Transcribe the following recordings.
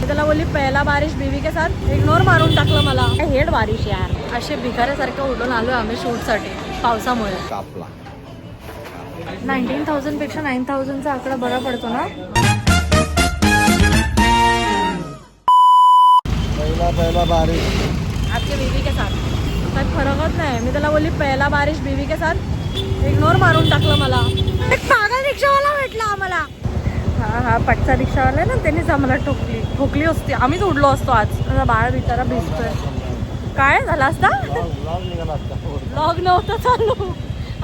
त्याला बोलली पहिला बारिश बीवी के साथ, इग्नोर मारून टाकलं मला. हेड बारिश यार. असे भिकाऱ्यासारखं उडून आलो आम्ही शूटसाठी पावसामुळे. कापला 19,000 पेक्षा 9,000चा आकडा बरा पडतो ना. पहिला बारिश आपके बीवी के साथ काही फरकच नाही. मी त्याला बोलली पहिला बारिश बीवी के साथ, इग्नोर मारून टाकलं मला. एक पागल रिक्षावाला भेटला आम्हाला. हा पटचा रिक्षावाला आहे ना, त्यांनीच आम्हाला ठोकली असते. आम्हीच उडलो असतो आज. माझा बाळ बिचारा भिजतोय. काय झाला असता? ब्लॉग नव्हता चालू.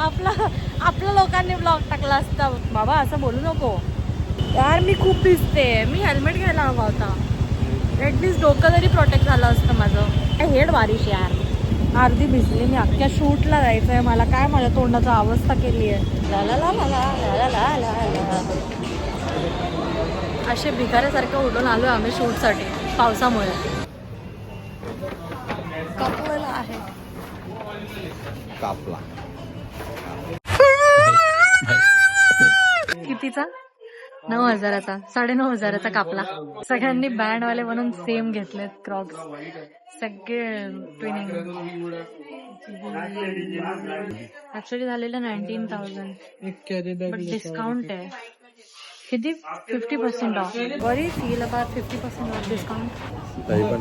आपल्या लोकांनी ब्लॉग टाकला असता. बाबा असं बोलू नको यार. मी खूप भिजते. मी हेल्मेट घ्यायला हवा होता. ॲटलीस्ट डोकं तरी प्रोटेक्ट झालं असतं माझं. हेड बारिश यार. अर्धी भिजली मी. अख्ख्या शूटला जायचं आहे मला. काय माझ्या तोंडाचा अवस्था केली आहे. ला ला ला ला ला ला ला ला. असे भिकाऱ्यासारखं उडून आलो आम्ही शूटसाठी पावसामुळे. कापलेला आहे. कापला कितीचा? 9,000चा. 9,500चा कापला. सगळ्यांनी बँडवाले म्हणून सेम घेतलेत क्रॉक्स. सगळे ट्विनिंग. ऍक्च्युली झालेलं 19,000 बट डिस्काउंट आहे. किती? 50% ऑफ. बरी फील अबाउट 50% ऑफ डिस्काउंट. तरी पण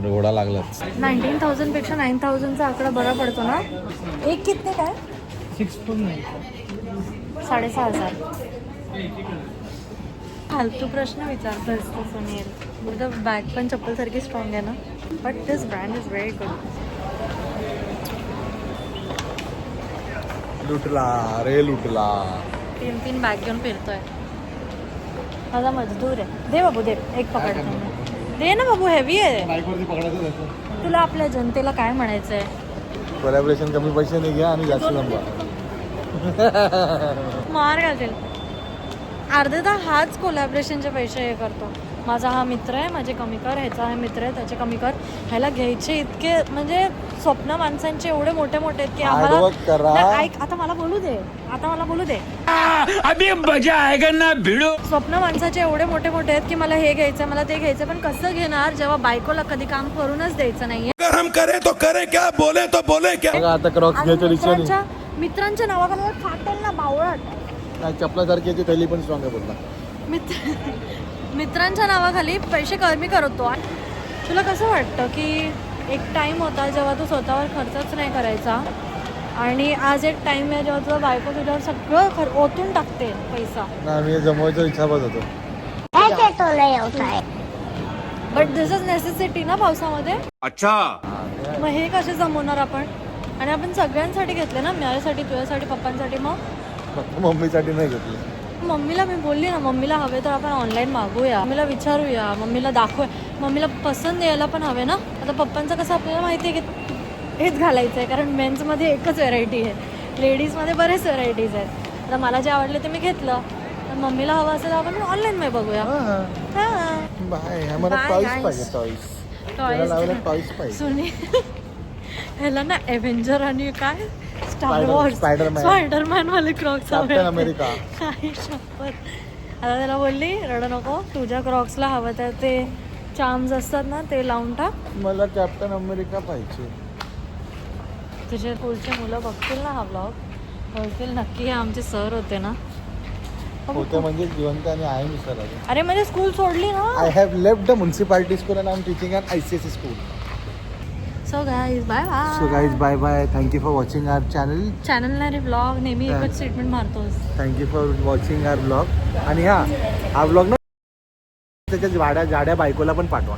घोडा लागलाच. 19,000 पेक्षा 9,000चा आकडा बरा पडतो ना. एक किती काय? 6,500. फालतू प्रश्न विचारतोस तू सुनील. तुझं बॅग पण चप्पल सारखी स्ट्रॉंग आहे ना. But this brand is very good. लुटला रे लुटला. 3 बॅग घेऊन फिरतोय. माझा मजदूर आहे. दे बाबू दे. एक पकडतो. दे ना बाबू. हेवी आहे. तुला आपल्या जनतेला काय म्हणायचंय? कोलॅबोरेशन कमी पैसे नाही घ्या आणि जास्त नंबर. मार घालतील. अर्धे तर हाच कोलॅबरेशनचे पैसे हे करतो. माझा हा मित्र आहे, माझे कमी कर. ह्याचा हा मित्र आहे, त्याचे कमी कर. ह्याला घ्यायचे इतके म्हणजे स्वप्न माणसांचे एवढे मोठे मोठे आहेत की आम्हाला. ऐक आता मला बोलू दे. अभी मजा आएगा ना भिडो. स्वप्न माणसाचे एवढे मोठे मोठे आहेत की मला हे घ्यायचं, मला ते घ्यायचं. पण कसं घेणार जेव्हा बायकोला कधी काम करूनच द्यायचं नाहीये. अगर हम करे तो करे क्या, बोले तो बोले क्या. आता क्रॉक्स घ्यायच्या मित्रांच्या नावाखाली फाटेल ना बावळट. चपलासारखी याची थैली पण स्ट्रॉंग आहे बोलला. मित्रांच्या नावाखाली पैसे कमी करतो. तुला कसं वाटतं की एक टाइम होता जेव्हा तू स्वतःवर खर्चच नाही करायचा आणि आज एक टाइम आहे जेव्हा तुझा बायको तुझ्यावर सगळं ओतून टाकते पैसा. मी जमवायचा विचार होतो. बट दिस इज नेसेसिटी ना पावसामध्ये. अच्छा मग हे कसे जमवणार आपण? आणि आपण सगळ्यांसाठी घेतले ना. माझ्यासाठी, तुझ्यासाठी, पप्पांसाठी. मग मम्मीसाठी नाही घेतली. मम्मीला मी बोलली ना, मम्मीला हवे तर आपण ऑनलाईन मागवूया. मम्मीला विचारूया, मम्मीला दाखवूया. मम्मीला पसंत यायला पण हवे ना. आता पप्पांचं कसं आपल्याला माहिती आहे की हेच घालायचं आहे कारण मेन्समध्ये एकच व्हेरायटी आहे. लेडीजमध्ये बरेच व्हेरायटीज आहेत. आता मला जे आवडले ते मी घेतलं. तर मम्मीला हवं असेल तर आपण ऑनलाईन मध्ये बघूया. ह्याला ना एव्हेंजर आणि काय स्टार वॉर्स स्पायडरमॅन वाले क्रॉक्स अमेरिका. काही शपथ. आता त्याला बोलली रडू नको. तुझ्या क्रॉक्सला हवं तर ते चार्म्स असतात ना ते लावून टाक. मला कॅप्टन अमेरिका पाहिजे. तुझे स्कूलचे मुलं बघतील ना हा ब्लॉग, बोलतील नक्की हे आमचे सर होते ना. होते म्हणजे जिवंत आणि आहे मी सर. अरे म्हणजे स्कूल सोडली ना. I have left the municipality school and I am teaching at ICSE school. So guys bye bye. Thank you for watching our चॅनलला रे ब्लॉग नेहमी एकच स्टेटमेंट मारतोस. Thank you for watching our blog. आणि हा ब्लॉग ना त्याच्या जाड्या बायकोला पण पाठवा.